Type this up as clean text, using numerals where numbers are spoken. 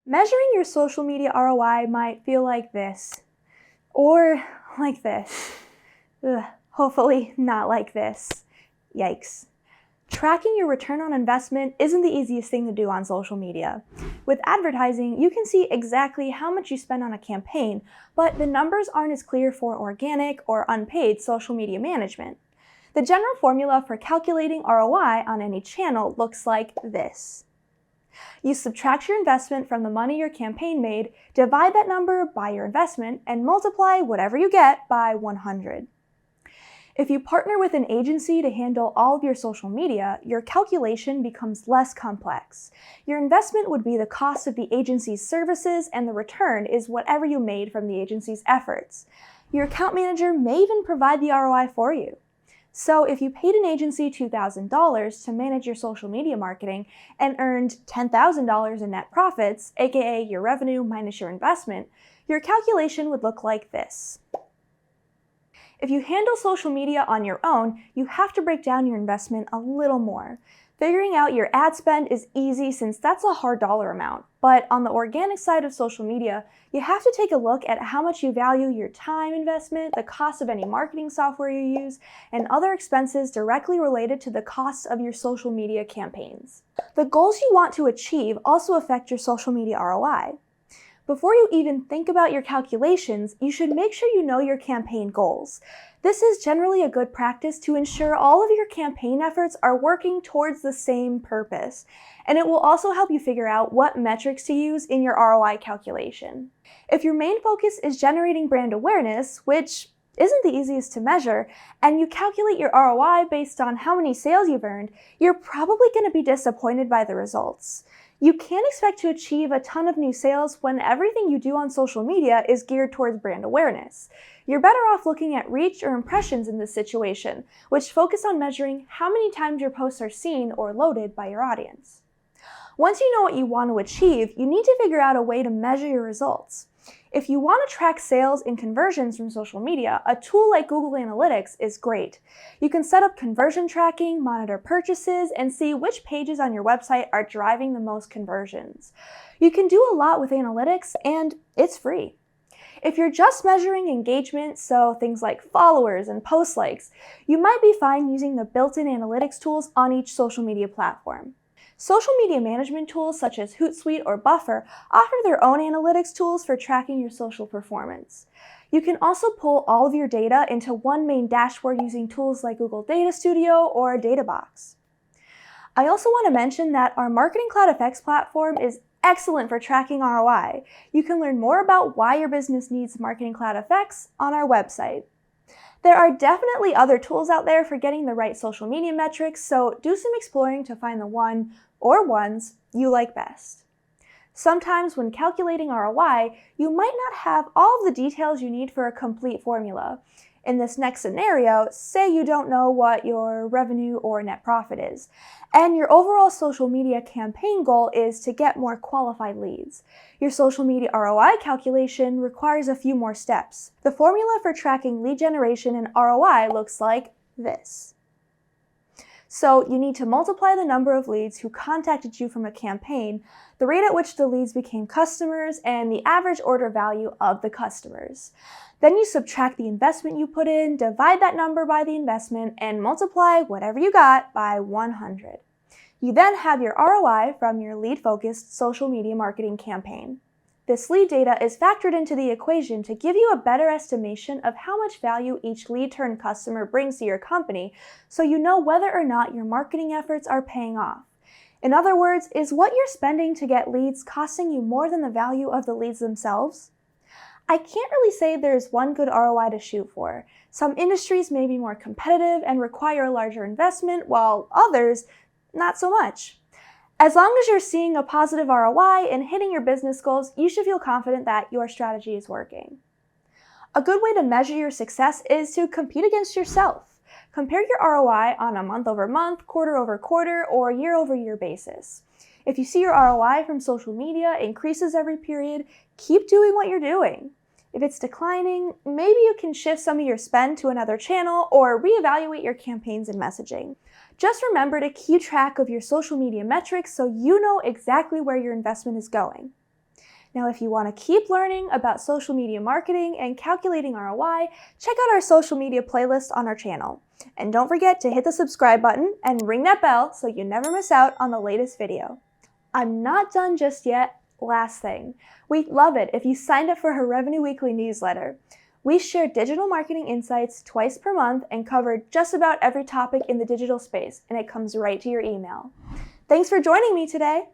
Measuring your social media ROI might feel like this, or like this. Ugh, hopefully not like this. Yikes. Tracking your return on investment isn't the easiest thing to do on social media. With advertising, you can see exactly how much you spend on a campaign, but the numbers aren't as clear for organic or unpaid social media management. The general formula for calculating ROI on any channel looks like this. You subtract your investment from the money your campaign made, divide that number by your investment, and multiply whatever you get by 100. If you partner with an agency to handle all of your social media, your calculation becomes less complex. Your investment would be the cost of the agency's services, and the return is whatever you made from the agency's efforts. Your account manager may even provide the ROI for you. So if you paid an agency $2,000 to manage your social media marketing and earned $10,000 in net profits, aka your revenue minus your investment, your calculation would look like this. If you handle social media on your own, you have to break down your investment a little more. Figuring out your ad spend is easy since that's a hard dollar amount, but on the organic side of social media, you have to take a look at how much you value your time investment, the cost of any marketing software you use, and other expenses directly related to the costs of your social media campaigns. The goals you want to achieve also affect your social media ROI. Before you even think about your calculations, you should make sure you know your campaign goals. This is generally a good practice to ensure all of your campaign efforts are working towards the same purpose, and it will also help you figure out what metrics to use in your ROI calculation. If your main focus is generating brand awareness, which isn't the easiest to measure, and you calculate your ROI based on how many sales you've earned, you're probably going to be disappointed by the results. You can't expect to achieve a ton of new sales when everything you do on social media is geared towards brand awareness. You're better off looking at reach or impressions in this situation, which focus on measuring how many times your posts are seen or loaded by your audience. Once you know what you want to achieve, you need to figure out a way to measure your results. If you want to track sales and conversions from social media, a tool like Google Analytics is great. You can set up conversion tracking, monitor purchases, and see which pages on your website are driving the most conversions. You can do a lot with analytics, and it's free. If you're just measuring engagement, so things like followers and post likes, you might be fine using the built-in analytics tools on each social media platform. Social media management tools such as Hootsuite or Buffer offer their own analytics tools for tracking your social performance. You can also pull all of your data into one main dashboard using tools like Google Data Studio or Databox. I also want to mention that our Marketing Cloud FX platform is excellent for tracking ROI. You can learn more about why your business needs Marketing Cloud FX on our website. There are definitely other tools out there for getting the right social media metrics, so do some exploring to find the one or ones you like best. Sometimes when calculating ROI, you might not have all of the details you need for a complete formula. In this next scenario, say you don't know what your revenue or net profit is, and your overall social media campaign goal is to get more qualified leads. Your social media ROI calculation requires a few more steps. The formula for tracking lead generation and ROI looks like this. So you need to multiply the number of leads who contacted you from a campaign, the rate at which the leads became customers, and the average order value of the customers. Then you subtract the investment you put in, divide that number by the investment, and multiply whatever you got by 100. You then have your ROI from your lead-focused social media marketing campaign. This lead data is factored into the equation to give you a better estimation of how much value each lead-turned customer brings to your company, so you know whether or not your marketing efforts are paying off. In other words, is what you're spending to get leads costing you more than the value of the leads themselves? I can't really say there's one good ROI to shoot for. Some industries may be more competitive and require a larger investment, while others, not so much. As long as you're seeing a positive ROI and hitting your business goals, you should feel confident that your strategy is working. A good way to measure your success is to compete against yourself. Compare your ROI on a month-over-month, quarter-over-quarter, or year-over-year basis. If you see your ROI from social media increases every period, keep doing what you're doing. If it's declining, maybe you can shift some of your spend to another channel or reevaluate your campaigns and messaging. Just remember to keep track of your social media metrics so you know exactly where your investment is going. Now, if you want to keep learning about social media marketing and calculating ROI, check out our social media playlist on our channel. And don't forget to hit the subscribe button and ring that bell so you never miss out on the latest video. I'm not done just yet. Last thing, we'd love it if you signed up for her Revenue Weekly newsletter. We share digital marketing insights twice per month and cover just about every topic in the digital space, and it comes right to your email. Thanks for joining me today.